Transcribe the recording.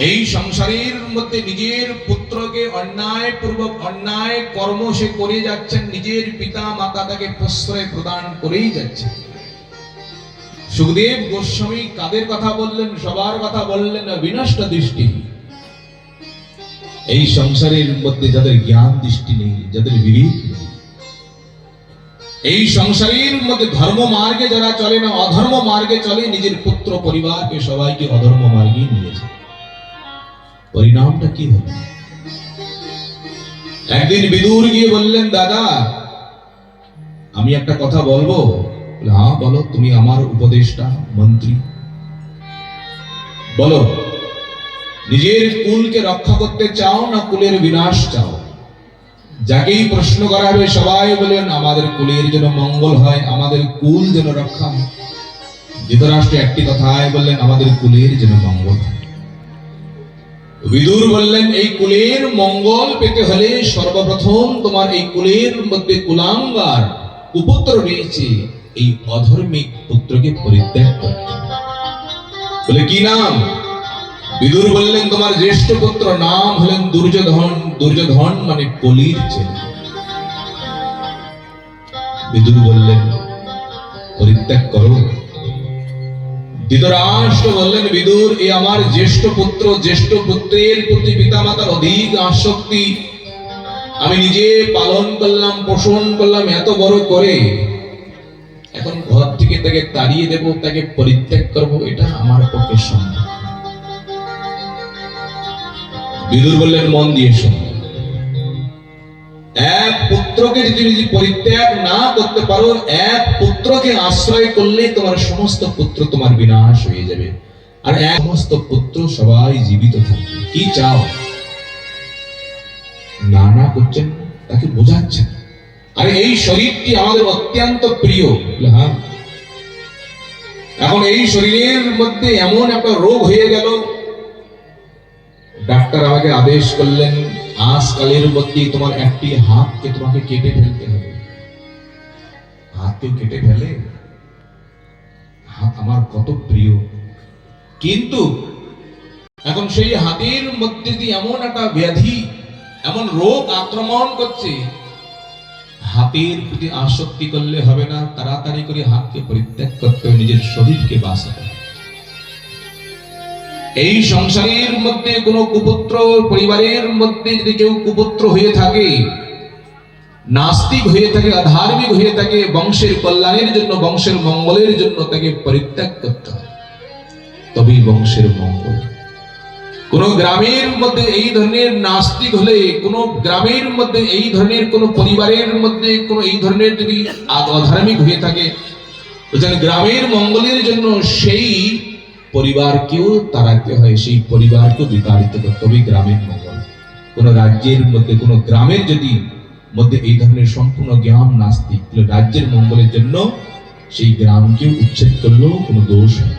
এই সংসারের মধ্যে নিজের পুত্রকে অন্যায় পূর্বক অন্যায় কর্ম সে করে যাচ্ছেন, নিজের পিতা মাতা তাকে প্রশ্রয় প্রদান করেই যাচ্ছে। সুখদেব গোস্বামী কাদের কথা বললেন? সবার কথা বললেন, বিনষ্ট দৃষ্টি। এই সংসারের মধ্যে যাদের জ্ঞান দৃষ্টি নেই, যাদের বিবেক নেই, এই সংসারের মধ্যে ধর্ম মার্গে যারা চলে না, অধর্ম মার্গে চলে, নিজের পুত্র পরিবারকে সবাইকে অধর্ম মার্গে নিয়ে যায়। পরিণামটা কি হবে? একদিন বিদুর গিয়ে বললেন, দাদা আমি একটা কথা বলবো। হ্যাঁ বলো, তুমি আমার উপদেষ্টা মন্ত্রী, বলো নিজের কুলকে রক্ষা করতে চাও না কুলের বিনাশ চাও? যাকেই প্রশ্ন করা হবে সবাই বলেন আমাদের কুলের যেন মঙ্গল হয়, আমাদের কুল যেন রক্ষা হয়। ধৃতরাষ্ট্র একটি কথায় বললেন, আমাদের কুলের যেন মঙ্গল হয়। বিদুর বললেন, এই কুলের মঙ্গল পেতে হলে সর্বপ্রথম তোমার এই কুলের মধ্যে কুলাঙ্গার কুপুত্র রয়েছে, এই অধর্মিক পুত্রকে পরিত্যাগ করতে হবে। বলে কি নাম? বিদুর বললেন, তোমার জ্যেষ্ঠ পুত্র নাম হলেন দুর্যোধন। দুর্যোধন মানে কলির ছেলে। বিদুর বললেন, পরিত্যাগ করো। ধৃতরাষ্ট্র বললেন, বিদুর এ আমার জ্যেষ্ঠ পুত্র, জ্যেষ্ঠ পুত্রের প্রতি পিতামাতার অধিক আসক্তি, আমি নিজে পালন করলাম, পোষণ করলাম এত বড় করে, এখন ঘর থেকে তাকে তাড়িয়ে দেব, তাকে পরিত্যাগ করব, এটা আমার পক্ষে সম্ভব। বিদুর বললেন, মন দিয়ে শোনো, এক পুত্রকে যদি পরিত্যাগ না করতে পারো, এক পুত্রকে আশ্রয় করলে তোমার সমস্ত পুত্র তোমার বিনাশ হয়ে যাবে, আর এক সমস্ত পুত্র সবাই জীবিত থাকবে। কি চাও? না করছেন, তাকে বোঝাচ্ছেন, আরে এই শরীরটি আমাদের অত্যন্ত প্রিয়। হ্যাঁ, এখন এই শরীরের মধ্যে এমন একটা রোগ হয়ে গেল, ডাক্তার আমাকে আদেশ করলেন আজকালের মধ্যে তোমার একটি হাতকে তোমাকে কেটে ফেলতে হবে। হাত কেউ কেটে ফেলে? হাত আমার কত প্রিয়, কিন্তু এখন সেই হাতের মধ্যে দিয়ে এমন একটা ব্যাধি, এমন রোগ আক্রমণ করছে, হাতের প্রতি আসক্তি করলে হবে না, তাড়াতাড়ি করে হাতকে পরিত্যাগ করতে হবে, নিজের শরীরকে বাঁচাতে হবে। এই সংসারের মধ্যে কোন কুপুত্র, পরিবারের মধ্যে যদি কেউ কুপুত্র হয়ে থাকে, নাস্তিক হয়ে থাকে, অধার্মিক হয়ে থাকে, বংশের কল্যাণের জন্য, বংশের মঙ্গলের জন্য তাকে পরিত্যাগ করতে হয়, তবেই বংশের মঙ্গল। কোন গ্রামের মধ্যে এই ধরনের নাস্তিক হলে, কোন গ্রামের মধ্যে এই ধরনের কোন পরিবারের মধ্যে কোন এই ধরনের যদি অধার্মিক হয়ে থাকে, গ্রামের মঙ্গলের জন্য সেই পরিবারকেও তাড়াতে হয়, সেই পরিবারকেও বিতাড়িত করতে হবে, গ্রামের মঙ্গল। কোন রাজ্যের মধ্যে, কোন গ্রামের যদি মধ্যে এই ধরনের সম্পূর্ণ জ্ঞান নাস্তিক, রাজ্যের মঙ্গলের জন্য সেই গ্রামকেও উচ্ছেদ করলেও কোনো দোষ হয়।